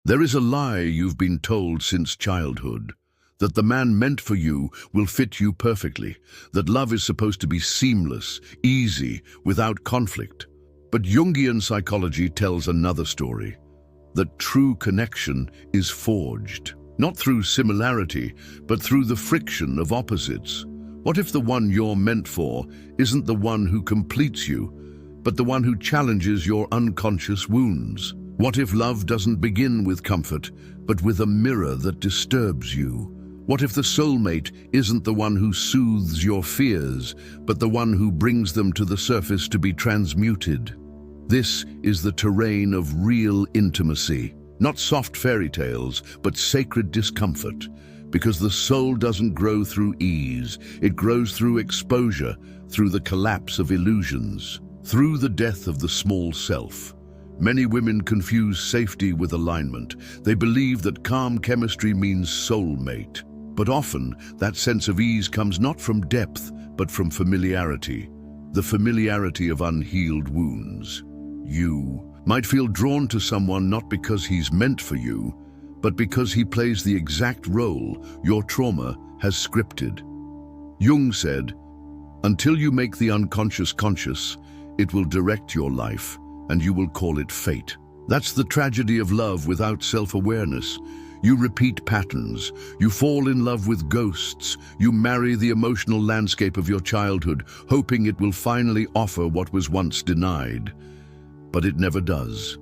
There is a lie you've been told since childhood, that the man meant for you will fit you perfectly, that love is supposed to be seamless, easy, without conflict. But Jungian psychology tells another story, that true connection is forged, not through similarity, but through the friction of opposites. What if the one you're meant for isn't the one who completes you, but the one who challenges your unconscious wounds? What if love doesn't begin with comfort, but with a mirror that disturbs you? What if the soulmate isn't the one who soothes your fears, but the one who brings them to the surface to be transmuted? This is the terrain of real intimacy, not soft fairy tales, but sacred discomfort. Because the soul doesn't grow through ease, it grows through exposure, through the collapse of illusions, through the death of the small self. Many women confuse safety with alignment. They believe that calm chemistry means soulmate. But often, that sense of ease comes not from depth, but from familiarity. The familiarity of unhealed wounds. You might feel drawn to someone not because he's meant for you, but because he plays the exact role your trauma has scripted. Jung said, "Until you make the unconscious conscious, it will direct your life, and you will call it fate." That's the tragedy of love without self-awareness. You repeat patterns, you fall in love with ghosts, you marry the emotional landscape of your childhood, hoping it will finally offer what was once denied. But it never does.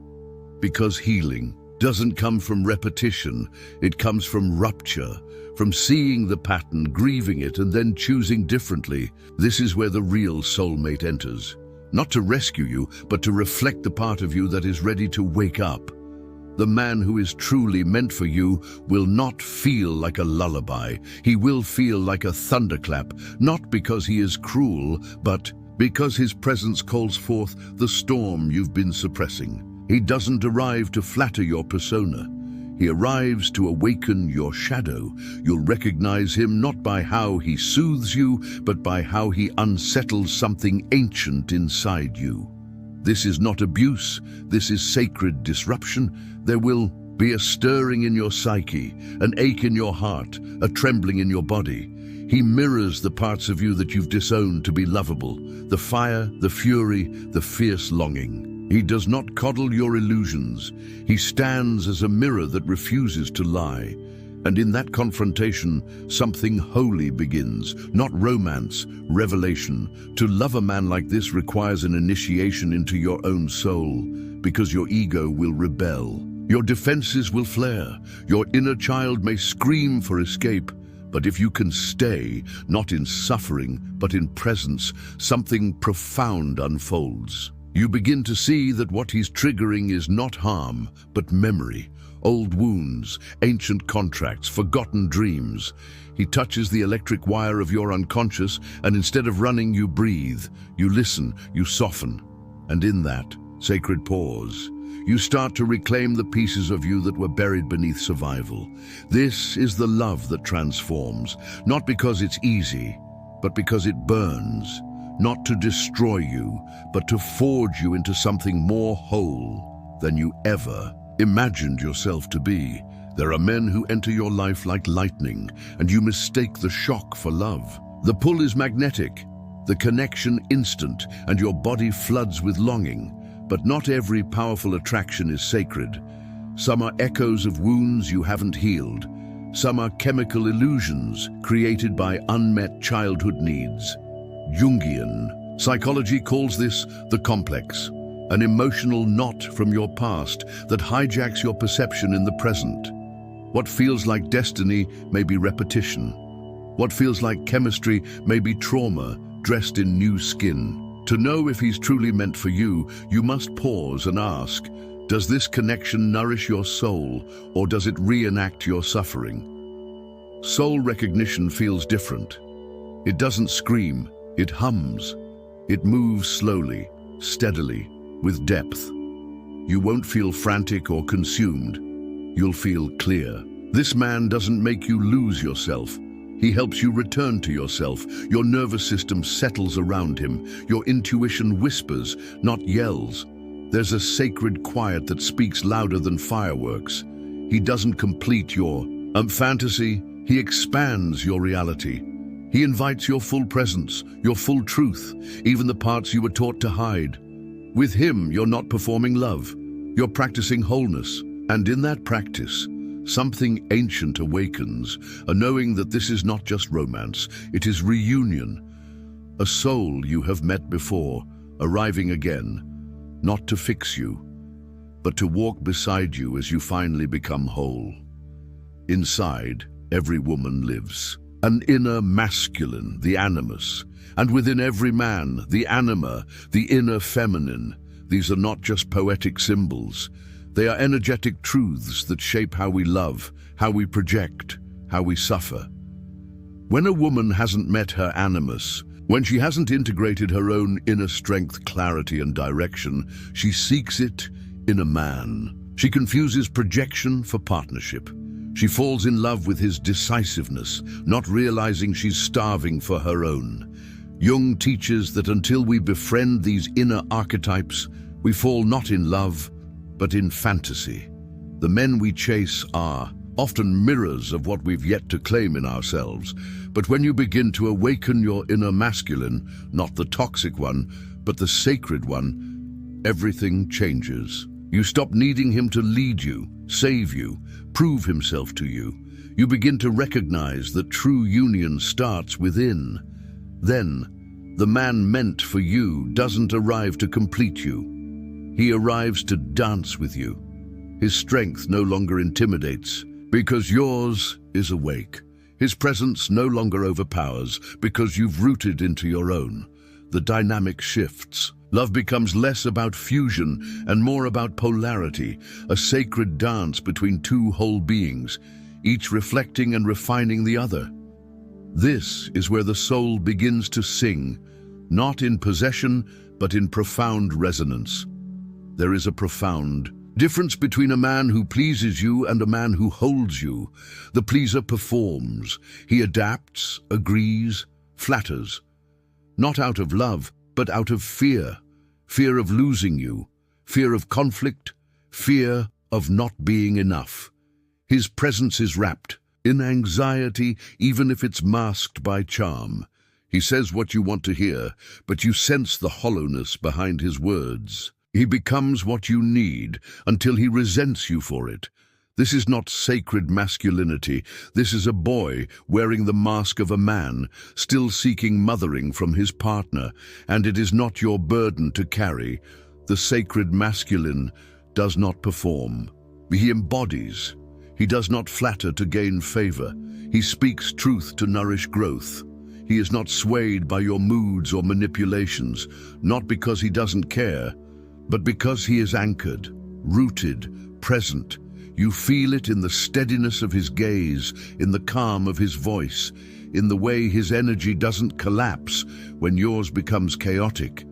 Because healing doesn't come from repetition, it comes from rupture, from seeing the pattern, grieving it, and then choosing differently. This is where the real soulmate enters. Not to rescue you, but to reflect the part of you that is ready to wake up. The man who is truly meant for you will not feel like a lullaby. He will feel like a thunderclap, not because he is cruel, but because his presence calls forth the storm you've been suppressing. He doesn't arrive to flatter your persona. He arrives to awaken your shadow. You'll recognize him not by how he soothes you, but by how he unsettles something ancient inside you. This is not abuse, this is sacred disruption. There will be a stirring in your psyche, an ache in your heart, a trembling in your body. He mirrors the parts of you that you've disowned to be lovable, the fire, the fury, the fierce longing. He does not coddle your illusions. He stands as a mirror that refuses to lie. And in that confrontation, something holy begins, not romance, revelation. To love a man like this requires an initiation into your own soul, because your ego will rebel. Your defenses will flare. Your inner child may scream for escape. But if you can stay, not in suffering, but in presence, something profound unfolds. You begin to see that what he's triggering is not harm, but memory, old wounds, ancient contracts, forgotten dreams. He touches the electric wire of your unconscious, and instead of running, you breathe, you listen, you soften. And in that sacred pause, you start to reclaim the pieces of you that were buried beneath survival. This is the love that transforms, not because it's easy, but because it burns. Not to destroy you, but to forge you into something more whole than you ever imagined yourself to be. There are men who enter your life like lightning, and you mistake the shock for love. The pull is magnetic, the connection instant, and your body floods with longing. But not every powerful attraction is sacred. Some are echoes of wounds you haven't healed. Some are chemical illusions created by unmet childhood needs. Jungian psychology calls this the complex, an emotional knot from your past that hijacks your perception in the present. What feels like destiny may be repetition. What feels like chemistry may be trauma dressed in new skin. To know if he's truly meant for you, you must pause and ask, does this connection nourish your soul, or does it reenact your suffering? Soul recognition feels different. It doesn't scream. It hums. It moves slowly, steadily, with depth. You won't feel frantic or consumed. You'll feel clear. This man doesn't make you lose yourself. He helps you return to yourself. Your nervous system settles around him. Your intuition whispers, not yells. There's a sacred quiet that speaks louder than fireworks. He doesn't complete your fantasy, he expands your reality. He invites your full presence, your full truth, even the parts you were taught to hide. With him, you're not performing love, you're practicing wholeness. And in that practice, something ancient awakens, a knowing that this is not just romance, it is reunion. A soul you have met before, arriving again, not to fix you, but to walk beside you as you finally become whole. Inside, every woman lives an inner masculine, the animus, and within every man, the anima, the inner feminine. These are not just poetic symbols. They are energetic truths that shape how we love, how we project, how we suffer. When a woman hasn't met her animus, when she hasn't integrated her own inner strength, clarity, and direction, she seeks it in a man. She confuses projection for partnership. She falls in love with his decisiveness, not realizing she's starving for her own. Jung teaches that until we befriend these inner archetypes, we fall not in love, but in fantasy. The men we chase are often mirrors of what we've yet to claim in ourselves. But when you begin to awaken your inner masculine, not the toxic one, but the sacred one, everything changes. You stop needing him to lead you, save you, prove himself to you. You begin to recognize that true union starts within. Then, the man meant for you doesn't arrive to complete you. He arrives to dance with you. His strength no longer intimidates, because yours is awake. His presence no longer overpowers, because you've rooted into your own. The dynamic shifts. Love becomes less about fusion and more about polarity, a sacred dance between two whole beings, each reflecting and refining the other. This is where the soul begins to sing, not in possession, but in profound resonance. There is a profound difference between a man who pleases you and a man who holds you. The pleaser performs. He adapts, agrees, flatters. Not out of love, but out of fear. Fear of losing you. Fear of conflict. Fear of not being enough. His presence is wrapped in anxiety, even if it's masked by charm. He says what you want to hear, but you sense the hollowness behind his words. He becomes what you need until he resents you for it. This is not sacred masculinity. This is a boy wearing the mask of a man, still seeking mothering from his partner, and it is not your burden to carry. The sacred masculine does not perform. He embodies. He does not flatter to gain favor. He speaks truth to nourish growth. He is not swayed by your moods or manipulations, not because he doesn't care, but because he is anchored, rooted, present. You feel it in the steadiness of his gaze, in the calm of his voice, in the way his energy doesn't collapse when yours becomes chaotic.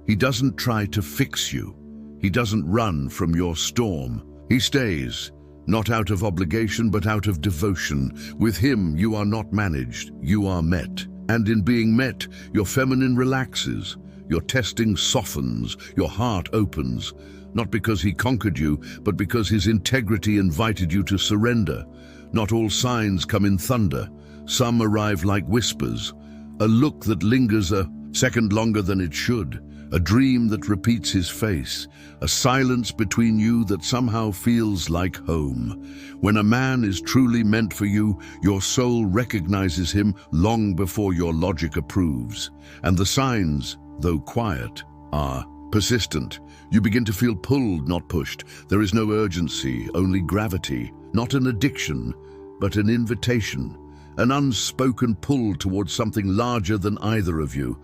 He doesn't try to fix you. He doesn't run from your storm. He stays, not out of obligation, but out of devotion. With him, you are not managed, you are met. And in being met, your feminine relaxes. Your testing softens, your heart opens, not because he conquered you, but because his integrity invited you to surrender. Not all signs come in thunder. Some arrive like whispers. A look that lingers a second longer than it should. A dream that repeats his face. A silence between you that somehow feels like home. When a man is truly meant for you, your soul recognizes him long before your logic approves. And the signs, though quiet, are persistent. You begin to feel pulled, not pushed. There is no urgency, only gravity. Not an addiction, but an invitation. An unspoken pull towards something larger than either of you.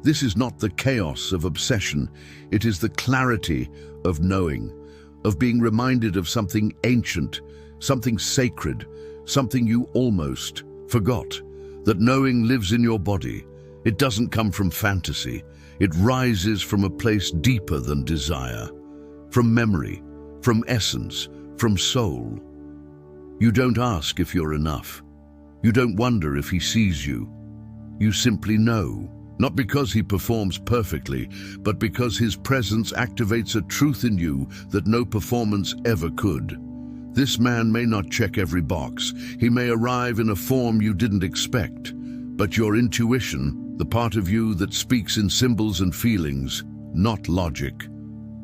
This is not the chaos of obsession. It is the clarity of knowing, of being reminded of something ancient, something sacred, something you almost forgot. That knowing lives in your body. It doesn't come from fantasy. It rises from a place deeper than desire, from memory, from essence, from soul. You don't ask if you're enough. You don't wonder if he sees you. You simply know, not because he performs perfectly, but because his presence activates a truth in you that no performance ever could. This man may not check every box. He may arrive in a form you didn't expect. But your intuition, the part of you that speaks in symbols and feelings, not logic,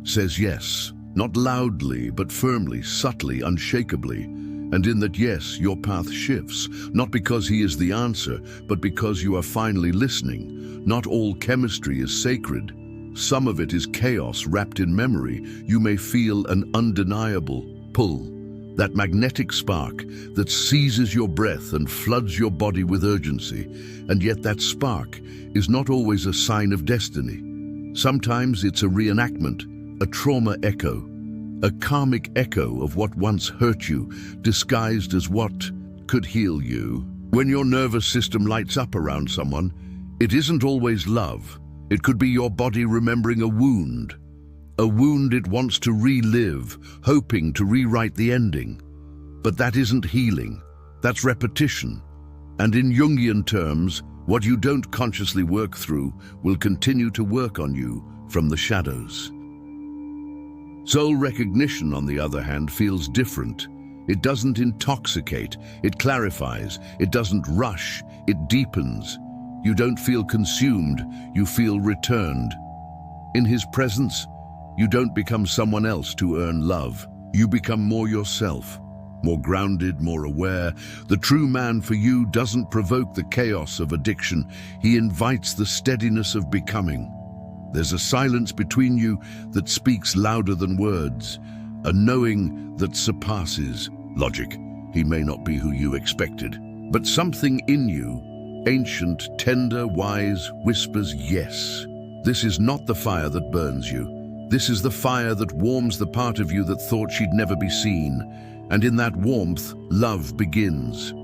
says yes. Not loudly, but firmly, subtly, unshakably. And in that yes, your path shifts, not because he is the answer, but because you are finally listening. Not all chemistry is sacred. Some of it is chaos wrapped in memory. You may feel an undeniable pull, that magnetic spark that seizes your breath and floods your body with urgency. And yet that spark is not always a sign of destiny. Sometimes it's a reenactment, a trauma echo, a karmic echo of what once hurt you, disguised as what could heal you. When your nervous system lights up around someone, it isn't always love. It could be your body remembering a wound it wants to relive, hoping to rewrite the ending. But that isn't healing, that's repetition. And in Jungian terms, what you don't consciously work through will continue to work on you from the shadows. Soul recognition, on the other hand, feels different. It doesn't intoxicate, it clarifies, it doesn't rush, it deepens. You don't feel consumed, you feel returned. In his presence, you don't become someone else to earn love. You become more yourself, more grounded, more aware. The true man for you doesn't provoke the chaos of addiction. He invites the steadiness of becoming. There's a silence between you that speaks louder than words, a knowing that surpasses logic. He may not be who you expected, but something in you, ancient, tender, wise, whispers yes. This is not the fire that burns you. This is the fire that warms the part of you that thought she'd never be seen. And in that warmth, love begins.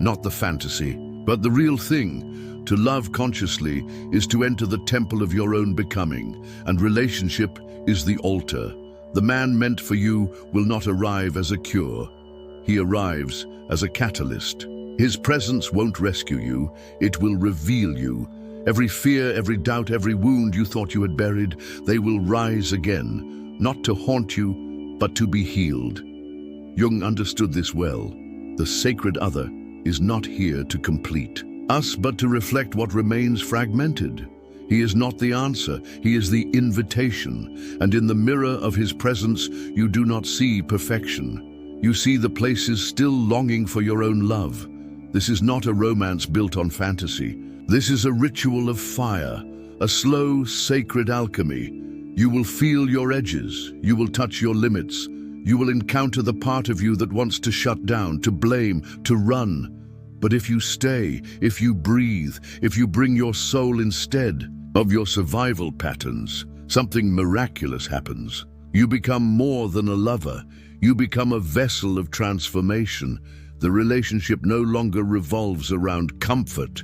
Not the fantasy, but the real thing. To love consciously is to enter the temple of your own becoming, and relationship is the altar. The man meant for you will not arrive as a cure. He arrives as a catalyst. His presence won't rescue you, it will reveal you. Every fear, every doubt, every wound you thought you had buried, they will rise again, not to haunt you, but to be healed. Jung understood this well. The sacred other is not here to complete us, but to reflect what remains fragmented. He is not the answer, he is the invitation. And in the mirror of his presence, you do not see perfection. You see the places still longing for your own love. This is not a romance built on fantasy. This is a ritual of fire, a slow, sacred alchemy. You will feel your edges, you will touch your limits, you will encounter the part of you that wants to shut down, to blame, to run. But if you stay, if you breathe, if you bring your soul instead of your survival patterns, something miraculous happens. You become more than a lover. You become a vessel of transformation. The relationship no longer revolves around comfort.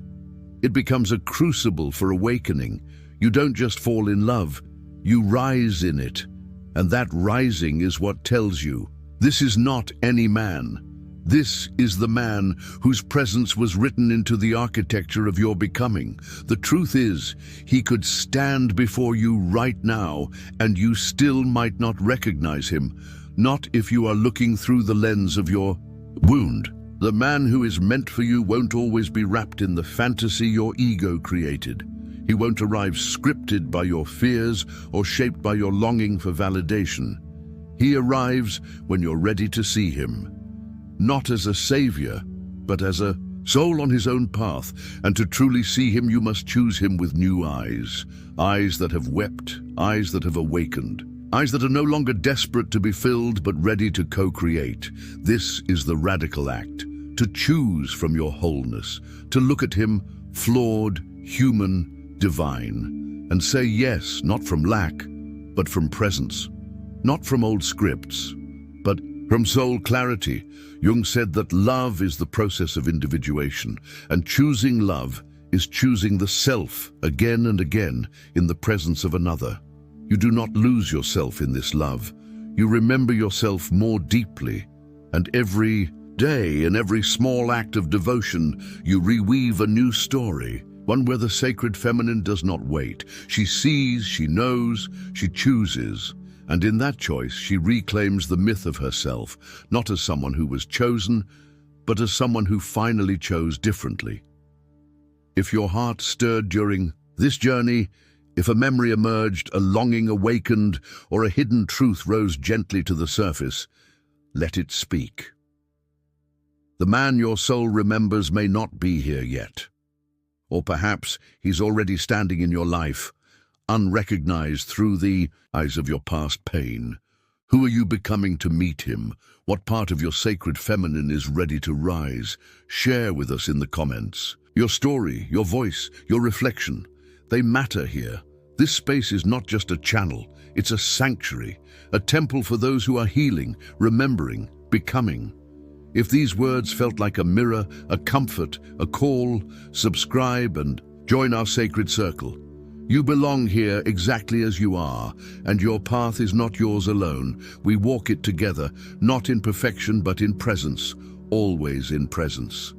It becomes a crucible for awakening. You don't just fall in love, you rise in it. And that rising is what tells you, this is not any man. This is the man whose presence was written into the architecture of your becoming. The truth is, he could stand before you right now, and you still might not recognize him, not if you are looking through the lens of your wound. The man who is meant for you won't always be wrapped in the fantasy your ego created. He won't arrive scripted by your fears or shaped by your longing for validation. He arrives when you're ready to see him. Not as a savior, but as a soul on his own path. And to truly see him, you must choose him with new eyes. Eyes that have wept, eyes that have awakened. Eyes that are no longer desperate to be filled, but ready to co-create. This is the radical act, to choose from your wholeness, to look at him flawed, human, divine, and say yes, not from lack, but from presence, not from old scripts, but from soul clarity. Jung said that love is the process of individuation, and choosing love is choosing the self again and again in the presence of another. You do not lose yourself in this love. You remember yourself more deeply, and every day, in every small act of devotion, you reweave a new story, one where the sacred feminine does not wait. She sees, she knows, she chooses. And in that choice, she reclaims the myth of herself, not as someone who was chosen, but as someone who finally chose differently. If your heart stirred during this journey, if a memory emerged, a longing awakened, or a hidden truth rose gently to the surface, let it speak. The man your soul remembers may not be here yet. Or perhaps he's already standing in your life, unrecognized through the eyes of your past pain. Who are you becoming to meet him? What part of your sacred feminine is ready to rise? Share with us in the comments. Your story, your voice, your reflection, they matter here. This space is not just a channel, it's a sanctuary, a temple for those who are healing, remembering, becoming. If these words felt like a mirror, a comfort, a call, subscribe and join our sacred circle. You belong here exactly as you are, and your path is not yours alone. We walk it together, not in perfection but in presence, always in presence.